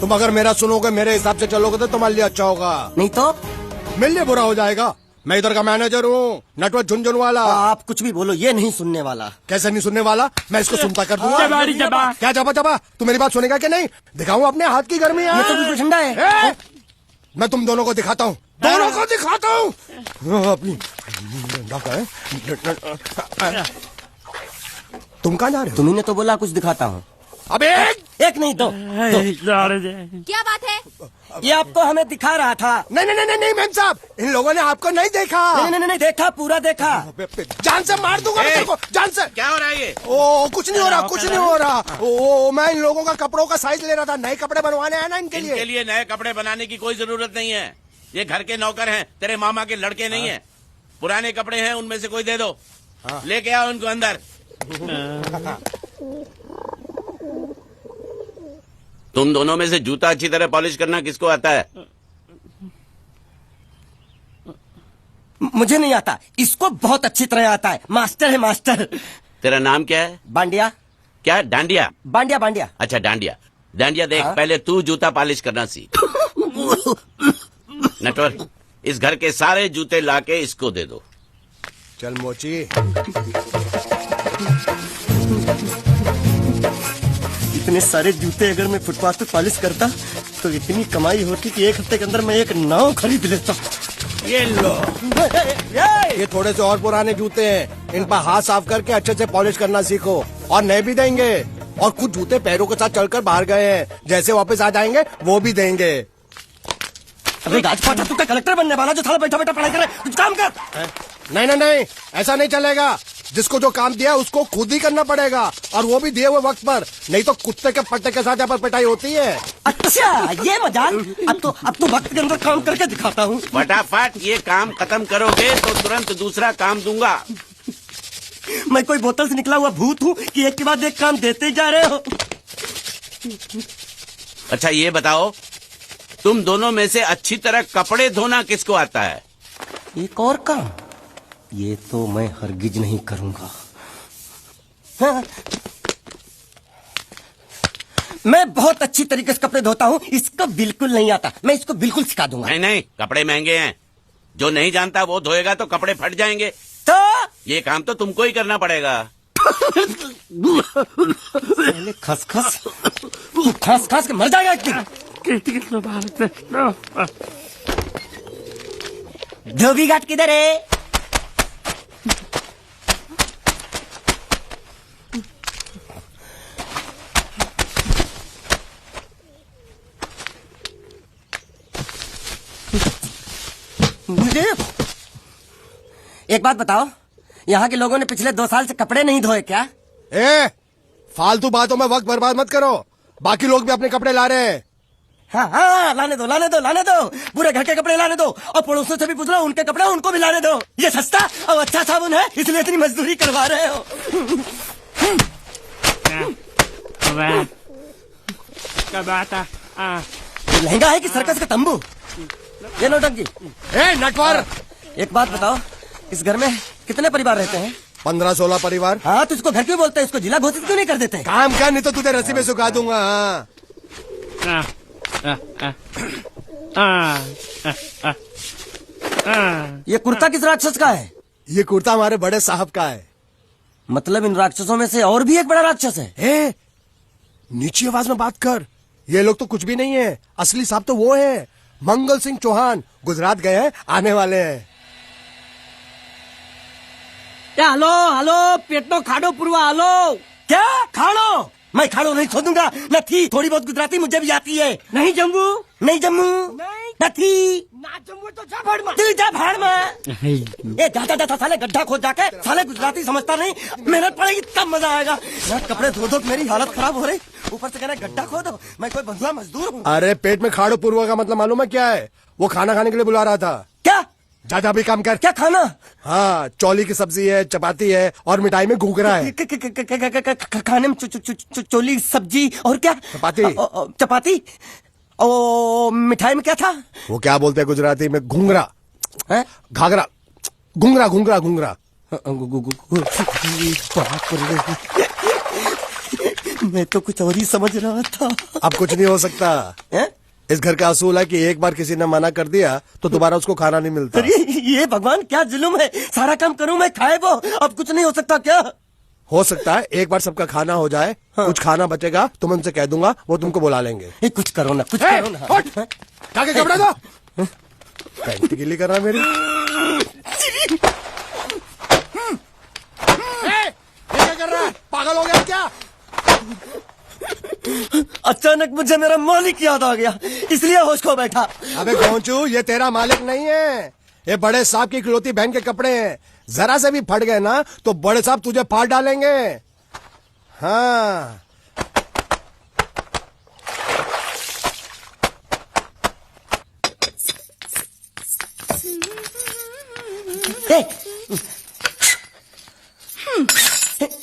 तुम अगर मेरा सुनोगे, मेरे हिसाब से चलोगे तो तुम्हारे लिए अच्छा होगा, नहीं तो मेरे लिए बुरा हो जाएगा। मैं इधर का मैनेजर हूँ, नटवर झुनझुनवाला। आप कुछ भी बोलो, ये नहीं सुनने वाला। कैसे नहीं सुनने वाला? मैं इसको सुनता कर दूंगा। क्या जबा जबा? तू मेरी बात सुनेगा कि नहीं? दिखाऊं अपने हाथ की गर्मी? ये तो बिल्कुल ठंडा है। मैं तुम दोनों को दिखाता हूँ, दोनों को दिखाता हूँ अपनी। तुम कहाँ जा रहे हो? तुम्ही ने तो बोला कुछ दिखाता हूँ। अबे एक नहीं दो। क्या बात है? ये आपको हमें दिखा रहा था। नहीं नहीं नहीं नहीं मैम साहब, इन लोगों ने आपको नहीं देखा। नहीं देखा, पूरा देखा। जान से मार दूंगा मैं तेरे को, जान से। क्या हो रहा है ये? ओ कुछ नहीं हो रहा, कुछ नहीं हो रहा। ओ मैं इन लोगों का कपड़ों का साइज ले रहा था, नए कपड़े बनवाने आया ना इनके लिए। इनके लिए नए कपड़े बनाने की कोई जरूरत नहीं है। ये घर के नौकर हैं, तेरे मामा के लड़के नहीं हैं। पुराने कपड़े हैं, उनमें से कोई दे दो। लेके आओ उनको अंदर। तुम दोनों में से जूता अच्छी तरह पॉलिश करना किसको आता है? मुझे नहीं आता, इसको बहुत अच्छी तरह आता है। मास्टर है मास्टर। तेरा नाम क्या है? बांडिया। क्या? डांडिया? बांडिया बांडिया। अच्छा डांडिया। डांडिया देख, पहले तू जूता पॉलिश करना सीख। नटवर, इस घर के सारे जूते लाके इसको दे दो। चल मोची। इतने सारे जूते अगर मैं फुटपाथ पे पॉलिश करता तो इतनी कमाई होती कि एक हफ्ते के अंदर मैं एक नाव खरीद लेता। ये लो, ये थोड़े से और पुराने जूते हैं, इन पर हाथ साफ करके अच्छे से पॉलिश करना सीखो। और नए भी देंगे, और कुछ जूते पैरों के साथ चलकर बाहर गए हैं, जैसे वापस आ जाएंगे वो भी देंगे। अबे गाजपाटा, तू क्या कलेक्टर बनने वाला जो साला बैठा बैठा पढ़ाई करे? कुछ काम कर। नहीं नहीं नहीं, ऐसा नहीं चलेगा। जिसको जो काम दिया उसको खुद ही करना पड़ेगा, और वो भी दिए हुए वक्त पर, नहीं तो कुत्ते के पट्टे के साथ यहाँ पर पिटाई होती है। अच्छा ये मजाल। अब तो वक्त के अंदर काम करके दिखाता हूँ। फटाफट ये काम खत्म करोगे तो तुरंत दूसरा काम दूंगा। मैं कोई बोतल से निकला हुआ भूत हूँ कि एक के बाद एक काम देते जा रहे हो? अच्छा ये बताओ, तुम दोनों में से अच्छी तरह कपड़े धोना किसको आता है? एक और काम? ये तो मैं हरगिज नहीं करूंगा। हाँ। मैं बहुत अच्छी तरीके से कपड़े धोता हूँ, इसको बिल्कुल नहीं आता। मैं इसको बिल्कुल सिखा दूंगा। नहीं नहीं, कपड़े महंगे हैं। जो नहीं जानता वो धोएगा तो कपड़े फट जाएंगे। तो ये काम तो तुमको ही करना पड़ेगा। पहले खसखस खस खस के मर जाएगा एक दिन। धोबी घाट किधर है? एक बात बताओ, यहाँ के लोगों ने पिछले 2 साल से कपड़े नहीं धोए क्या? फालतू बातों में वक्त बर्बाद मत करो, बाकी लोग भी अपने कपड़े ला रहे हैं। हाँ, लाने दो लाने दो लाने दो, पूरे घर के कपड़े लाने दो, और पड़ोसियों से भी पूछ लो, उनके कपड़े उनको भी लाने दो। ये सस्ता और अच्छा साबुन है, इसलिए इतनी मजदूरी करवा रहे हो। ये लहंगा है कि सर्कस का तंबू? ये नौटंकी। नटवर, एक बात बताओ, इस घर में कितने परिवार रहते हैं? 15-16 परिवार। हाँ, तो इसको घर क्यों बोलते हैं? इसको जिला घोषित क्यों नहीं कर देते? काम कर, नहीं तो तुझे रस्सी में सुखा दूंगा। ये कुर्ता किस राक्षस का है? ये कुर्ता हमारे बड़े साहब का है। मतलब इन राक्षसों में से और भी एक बड़ा राक्षस है? नीची आवाज में बात कर, ये लोग तो कुछ भी नहीं है। असली साहब तो वो है, मंगल सिंह चौहान, गुजरात गए हैं, आने वाले हैं। हेलो हेलो, पेटनो खाड़ो पुरवा। हेलो, क्या खाड़ो? मैं खाड़ो नहीं छोड़ूंगा। नहीं, थोड़ी बहुत गुजराती मुझे भी आती है। नहीं जम्मू, नहीं जम्मू, नहीं ना जम्मू तो जा भाड़ में। तू जा भाड़ में। ये जाता जाता साले गड्ढा खोद जाके, साले गुजराती समझता नहीं। मेहनत पड़ेगी तब मजा आएगा। कपड़े धो धो मेरी हालत खराब हो रही, ऊपर से कहना गड्ढा खोदो। मैं कोई बंधुआ मजदूर हूँ। अरे पेट में खाड़ो पूर्वा का मतलब मालूम है क्या है? वो खाना खाने के लिए बुला रहा था। क्या? जा भी काम कर। क्या खाना? हाँ, चौली की सब्जी है, चपाती है, और मिठाई में घूघरा है। खाने में चोली सब्जी और क्या? चपाती। ओ मिठाई में क्या था? वो क्या बोलते हैं गुजराती में? घूंघरा, घाघरा, घूंघरा घूंघरा घूंघरा। मैं तो कुछ और ही समझ रहा था। अब कुछ नहीं हो सकता हैं? इस घर का असूल है कि एक बार किसी ने मना कर दिया तो दोबारा उसको खाना नहीं मिलता। अरे ये भगवान क्या जुल्म है, सारा काम करूं मैं खाए वो, अब कुछ नहीं हो सकता क्या? हो सकता है एक बार सबका खाना हो जाए, कुछ खाना बचेगा तो मैं उनसे कह दूंगा, वो तुमको बुला लेंगे। ये कुछ करो ना, कुछ करो ना। जाके कपड़े दो। पैंट गीली कर रहा है मेरी। ये क्या कर रहा है, पागल हो गया क्या? अचानक मुझे मेरा मालिक याद आ गया, इसलिए होश खो बैठा। अबे गोंचू, ये तेरा मालिक नहीं है, ये बड़े साहब की इकलौती बहन के कपड़े हैं। जरा से भी फट गए ना तो बड़े साहब तुझे फाड़ डालेंगे। हाँ,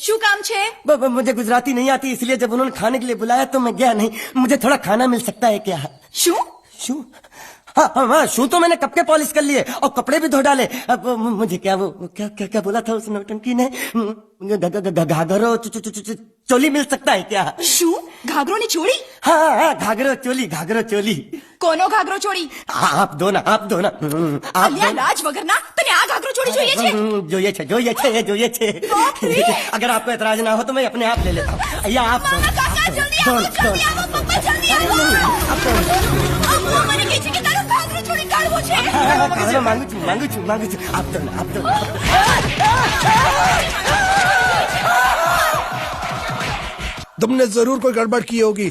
શું કામ છે? मुझे गुजराती नहीं आती, इसलिए जब उन्होंने खाने के लिए बुलाया तो मैं गया नहीं। मुझे थोड़ा खाना मिल सकता है क्या? શું? शू? हाँ, शू तो मैंने कब के पॉलिश कर लिए और कपड़े भी धो डाले। अब मुझे क्या वो क्या क्या क्या बोला था उस नौटंकी ने? घाघरो चोली मिल सकता है क्या? શું? ઘાઘરોની ચોળી? हाँ, घाघरो चोली। કોનો ઘાઘરો ચોળી? आप दो ना। आप અલ્યા લાજ વગરના તને આ ઘાઘરો ચોળી જોઈએ છે? જોઈએ છે। अगर आपको एतराज ना हो तो मैं अपने आप ले लेता हूँ। या आप दो ना। કાકા જલ્દી આવો, જલ્દી આવો, પપ્પા જલ્દી આવો। અમ્મા મને કહે છે કે તારો ઘાઘરો ચોળી કાઢવો છે। मांगू छू। आप दो ना। तुमने जरूर कोई गड़बड़ की होगी,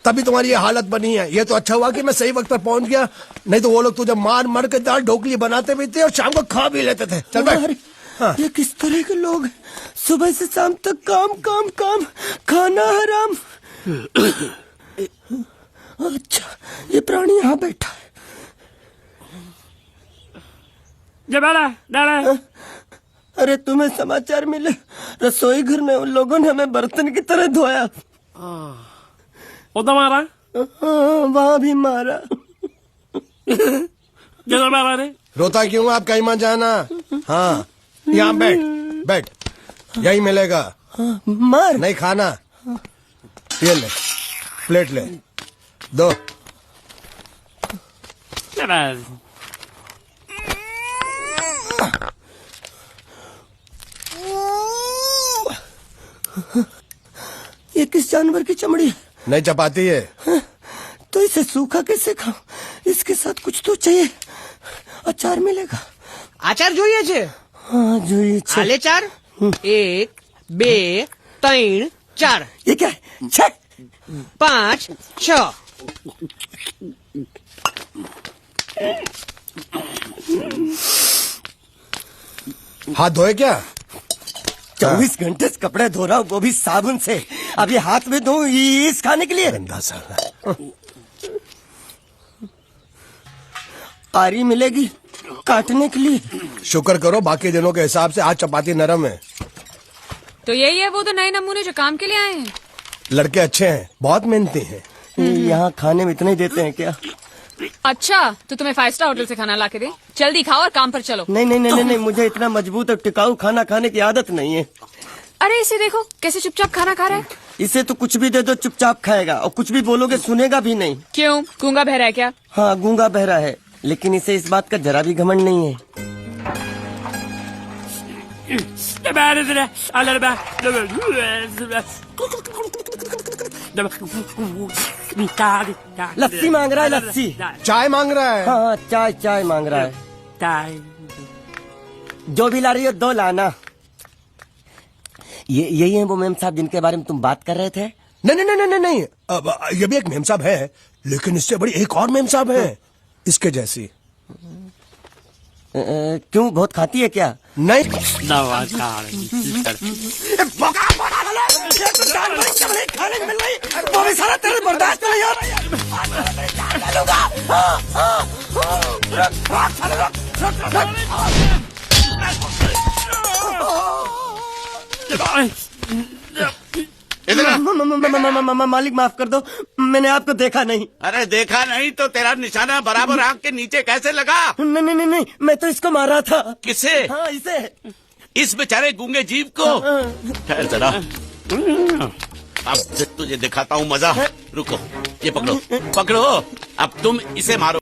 तभी तुम्हारी ये हालत बनी है। ये तो अच्छा हुआ कि मैं सही वक्त पर पहुंच गया, नहीं तो वो लोग तुझे मार के दाल ढोकली बनाते भी थे और शाम को खा भी लेते थे। चल बैठ। हाँ। ये किस तरह के लोग हैं? सुबह से शाम तक काम, खाना हराम। अच्छा, ये प्राणी यहाँ बैठा है। अरे तुम्हें समाचार मिले? रसोई घर में उन लोगों ने हमें बर्तन की तरह धोया। मारा? वहाँ भी मारा। मारा रे? रोता क्यों? आप कहीं मत जाना। हाँ, यहाँ बैठ, यही मिलेगा। मार नहीं खाना, ये ले, प्लेट ले, दो। ये किस जानवर की चमड़ी है? नहीं चपाती है। तो इसे सूखा कैसे खाऊं? इसके साथ कुछ तो चाहिए। अचार मिलेगा? આચાર જોઈએ છે? हाँ જોઈએ છે। આલે ચાર 1 2 3 4 ये क्या है? 6 5 6 हाथ धोए क्या? 24 घंटे से कपड़े धो रहा हूँ, वो भी साबुन से। अब ये हाथ में धो इस खाने के लिए? गंदा साला। आरी मिलेगी काटने के लिए? शुक्र करो बाकी दिनों के हिसाब से आज चपाती नरम है। तो यही है वो तो नए नमूने जो काम के लिए आए हैं। लड़के अच्छे हैं, बहुत मेहनती हैं। यहाँ खाने में इतना ही देते हैं क्या? अच्छा, तो तुम्हें 5 स्टार होटल से खाना ला के दे? जल्दी खाओ और काम पर चलो। नहीं, मुझे इतना मजबूत और टिकाऊ खाना खाने की आदत नहीं है। अरे इसे देखो कैसे चुपचाप खाना खा रहा है। इसे तो कुछ भी दे दो चुपचाप खाएगा, और कुछ भी बोलोगे सुनेगा भी नहीं। क्यों, गूंगा बहरा है क्या? हाँ, गूंगा बहरा है, लेकिन इसे इस बात का जरा भी घमंड नहीं है। लस्सी मांग रहा है, लस्सी। चाय मांग रहा है। हाँ, चाय मांग रहा है। जो भी ला रही हो 2 लाना। यही है वो मेम साहब जिनके बारे में तुम बात कर रहे थे? नहीं। अब ये भी एक मेम साहब है, लेकिन इससे बड़ी एक और मेम साहब है, इसके जैसी। क्यों, बहुत खाती है क्या? नहीं। खाने को मिल रही, वो भी सारा तेरे बर्दाश्त नहीं हो मालिक माफ कर दो, मैंने आपको देखा नहीं। अरे देखा नहीं तो तेरा निशाना बराबर आंख के नीचे कैसे लगा? नहीं, मैं तो इसको मारा था। किसे? हाँ, इसे। इस बेचारे गूंगे जीव को? ठहर जरा। अब तुझे दिखाता हूँ मजा। रुको, ये पकड़ो पकड़ो, अब तुम इसे मारो।